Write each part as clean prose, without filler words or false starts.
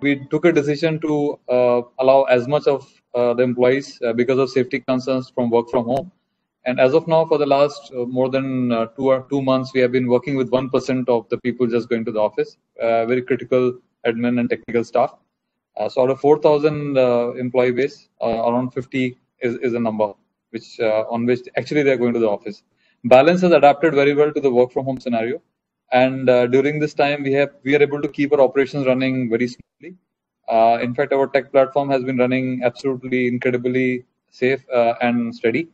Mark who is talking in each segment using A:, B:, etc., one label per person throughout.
A: We took a decision to allow as much of the employees because of safety concerns from work from home. And as of now, for the last more than 2 months, we have been working with 1% of the people just going to the office, very critical admin and technical staff. So out of 4,000 employee base, around 50 is a number which on which actually they are going to the office. Balance has adapted very well to the work from home scenario. And during this time, we are able to keep our operations running very smoothly. In fact, our tech platform has been running absolutely incredibly safe and steady.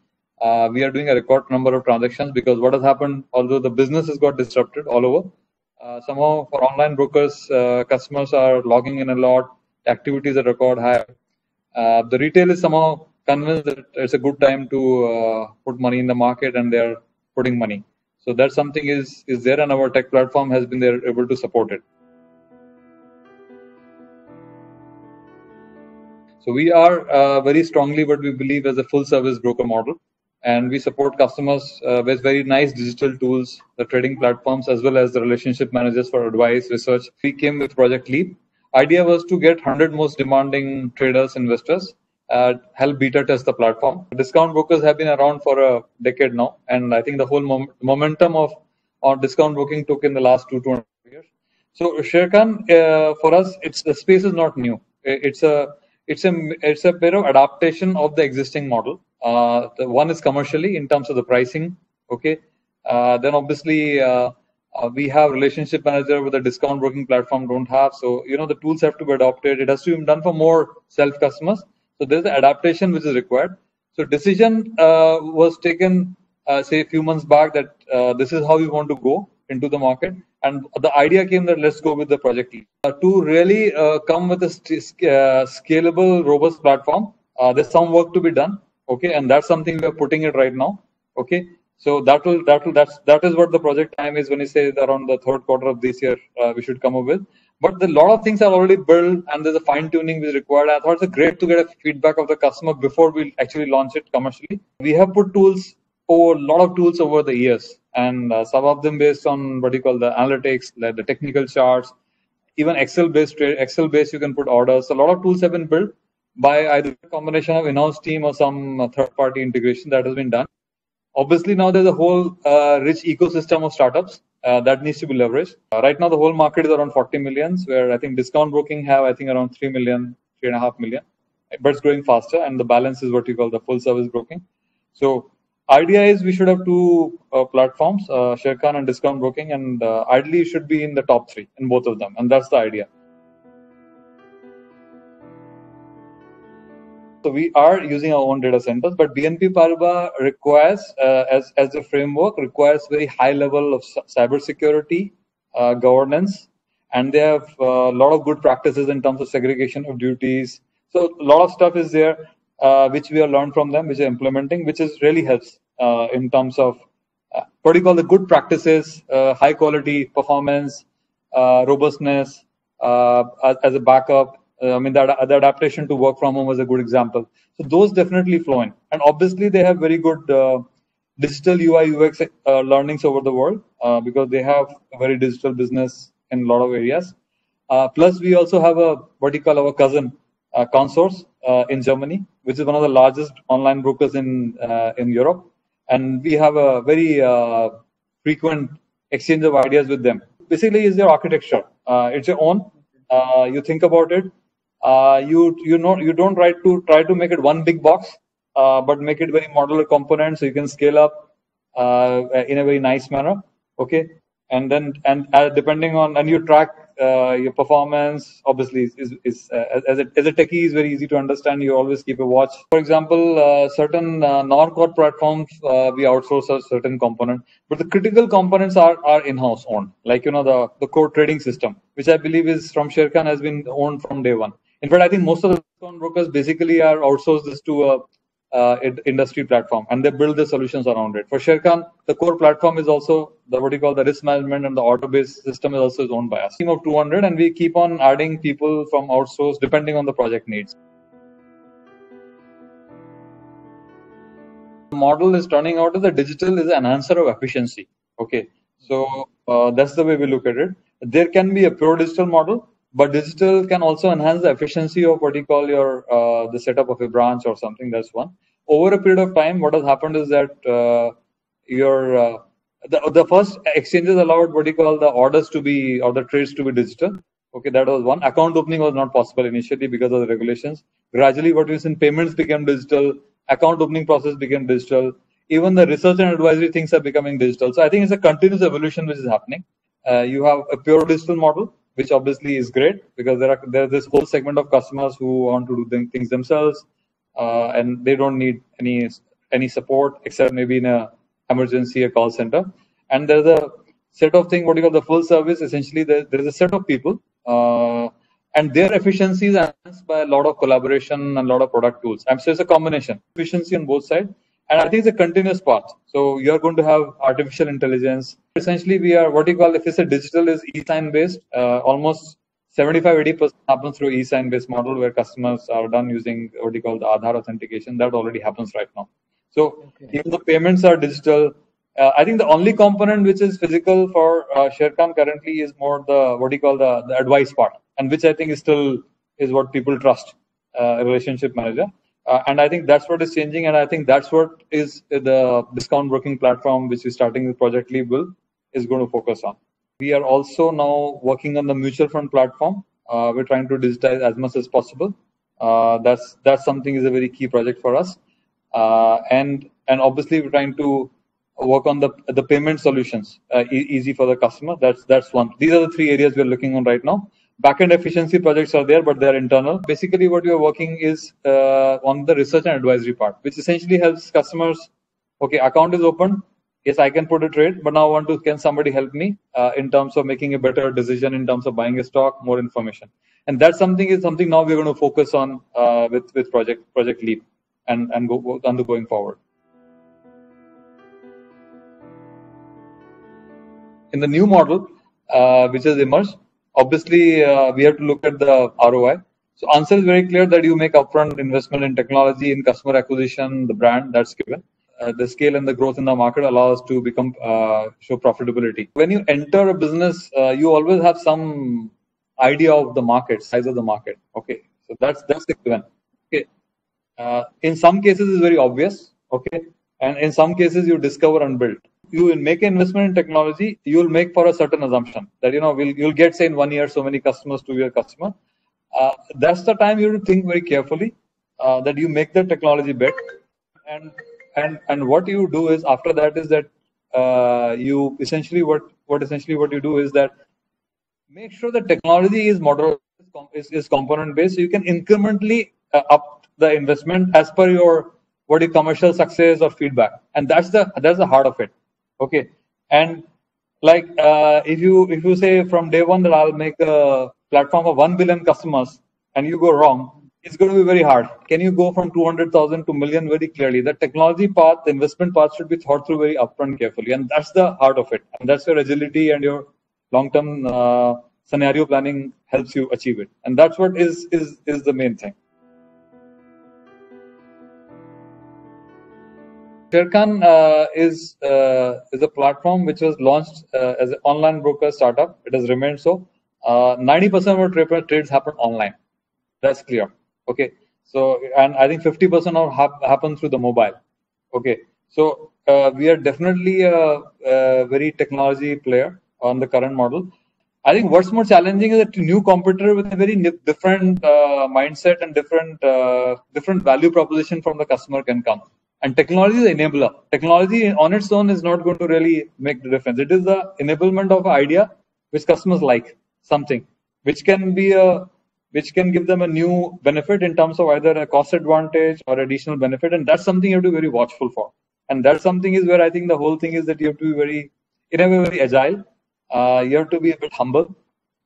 A: We are doing a record number of transactions because what has happened, although the business has got disrupted all over, somehow for online brokers, customers are logging in a lot, activities are record high. The retail is somehow convinced that it's a good time to put money in the market and they're putting money. So that something is there, and our tech platform has been there able to support it. So we are very strongly what we believe as a full service broker model, and we support customers with very nice digital tools, the trading platforms, as well as the relationship managers for advice, research. We came with Project LEAPP. Idea was to get 100 most demanding traders, investors, help beta test the platform. Discount brokers have been around for a decade now, and I think the whole momentum of discount broking took in the last 2.5 years. So Sharekhan, for us, the space is not new. It's a bit of adaptation of the existing model. The one is commercially in terms of the pricing. Okay, then obviously we have relationship manager with a discount broking platform don't have. So the tools have to be adopted. It has to be done for more self customers. So there's the adaptation which is required. So decision was taken say a few months back that this is how we want to go into the market, and the idea came that let's go with the Project LEAPP. To really come with a scalable, robust platform. There's some work to be done. Okay, and that's something we are putting it right now. Okay, so that is what the project time is when you say around the third quarter of this year we should come up with. But a lot of things are already built, and there's a fine tuning which is required. I thought it's great to get a feedback of the customer before we actually launch it commercially. We have put a lot of tools over the years, and some of them based on what you call the analytics, like the technical charts, even Excel based you can put orders. A lot of tools have been built by either a combination of in-house team or some third-party integration that has been done. Obviously, now there's a whole rich ecosystem of startups that needs to be leveraged. Right now, the whole market is around 40 millions, where I think discount broking have, I think, around 3 million, 3.5 million. But it's growing faster, and the balance is what you call the full service broking. So idea is we should have two platforms, Sharekhan and discount broking, and ideally you should be in the top 3 in both of them, and that's the idea. So we are using our own data centers, but BNP Paribas requires, as a framework, requires very high level of cybersecurity, governance, and they have a lot of good practices in terms of segregation of duties. So a lot of stuff is there, which we have learned from them, which are implementing, which is really helps in terms of what do you call the good practices, high quality performance, robustness as a backup. I mean, the adaptation to work from home was a good example. So those definitely flow in. And obviously, they have very good digital UI UX learnings over the world because they have a very digital business in a lot of areas. Plus, we also have what you call our cousin, Consource in Germany, which is one of the largest online brokers in Europe. And we have a very frequent exchange of ideas with them. Basically, it's their architecture. It's your own. You think about it. You don't try to make it one big box, but make it very modular components so you can scale up in a very nice manner. Okay, and depending on, and you track your performance. Obviously, as a techie is very easy to understand. You always keep a watch. For example, certain non-core platforms we outsource a certain component, but the critical components are in-house owned. Like the core trading system, which I believe is from Sharekhan, has been owned from day one. In fact, I think most of the discount brokers basically are outsourced this to a industry platform, and they build the solutions around it. For Sharekhan, the core platform is also the what you call the risk management, and the auto-based system is also owned by us. Team of 200, and we keep on adding people from outsource depending on the project needs. The model is turning out as the digital is an enhancer of efficiency. Okay, so that's the way we look at it. There can be a pure digital model, But digital can also enhance the efficiency of what you call your the setup of a branch or something. That's one. Over a period of time, what has happened is that your the first exchanges allowed what you call the orders to be or the trades to be digital. Okay, that was one. Account opening was not possible initially because of the regulations. Gradually, what we seen, payments became digital. Account opening process became digital. Even the research and advisory things are becoming digital. So I think it's a continuous evolution which is happening. You have a pure digital model, which obviously is great because there's this whole segment of customers who want to do things themselves, and they don't need any support except maybe in a emergency, a call center. And there's a set of things, what you call the full service. Essentially, there's a set of people, and their efficiency is enhanced by a lot of collaboration and a lot of product tools. I'm sure it's a combination efficiency on both sides. And I think it's a continuous path. So you're going to have artificial intelligence. Essentially, we are what you call, if it's a digital, is e-sign based. Almost 75-80% happens through e-sign based model where customers are done using what you call the Aadhaar authentication. That already happens right now. So even the payments are digital. I think the only component which is physical for Sharekhan currently is more the what you call the advice part, and which I think is still is what people trust, a relationship manager. And I think that's what is changing, and I think that's what is the discount broking platform, which is starting with Project LEAPP, is going to focus on. We are also now working on the mutual fund platform. We're trying to digitize as much as possible. That's something is a very key project for us, and obviously we're trying to work on the payment solutions, easy for the customer. That's one. These are the three areas we're looking on right now. Backend efficiency projects are there, but they're internal. Basically, what we are working is on the research and advisory part, which essentially helps customers. Okay, account is open. Yes, I can put a trade, but now I want to, can somebody help me in terms of making a better decision in terms of buying a stock, more information. And that's something now we're going to focus on with Project LEAPP and go going forward. In the new model, which has emerged, obviously, we have to look at the ROI. So answer is very clear that you make upfront investment in technology, in customer acquisition, the brand, that's given. The scale and the growth in the market allows us to show profitability. When you enter a business, you always have some idea of the market, size of the market. Okay, so that's the given. Okay, in some cases it's very obvious. Okay, and in some cases you discover and build. You will make an investment in technology, you will make for a certain assumption that you'll get, say, in 1 year so many customers to your customer. That's the time you have to think very carefully that you make the technology bet, and what you do is after that is that you essentially what you do is that make sure the technology is modular, is component based, so you can incrementally up the investment as per your commercial success or feedback, and that's the heart of it. Okay, and like if you say from day one that I'll make a platform of 1 billion customers and you go wrong, it's going to be very hard. Can you go from 200,000 to million very clearly? The technology path, the investment path should be thought through very upfront carefully, and that's the heart of it. And that's your agility and your long-term scenario planning helps you achieve it, and that's what is the main thing. Sharekhan is a platform which was launched as an online broker startup. It has remained so. 90% of our trades happen online. That's clear. Okay. So, and I think 50% of happen through the mobile. Okay. So we are definitely a very technology player on the current model. I think what's more challenging is that a new competitor with a very different mindset and different value proposition from the customer can come. And technology is an enabler. Technology on its own is not going to really make the difference. It is the enablement of an idea which customers like, something which can give them a new benefit in terms of either a cost advantage or additional benefit. And that's something you have to be very watchful for. And that's something is where I think the whole thing is that you have to be very agile. You have to be a bit humble.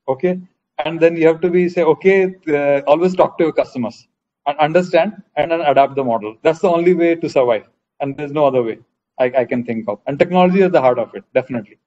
A: Okay. And then you have to say, okay, always talk to your customers and understand and then adapt the model. That's the only way to survive. And there's no other way I can think of. And technology is the heart of it, definitely.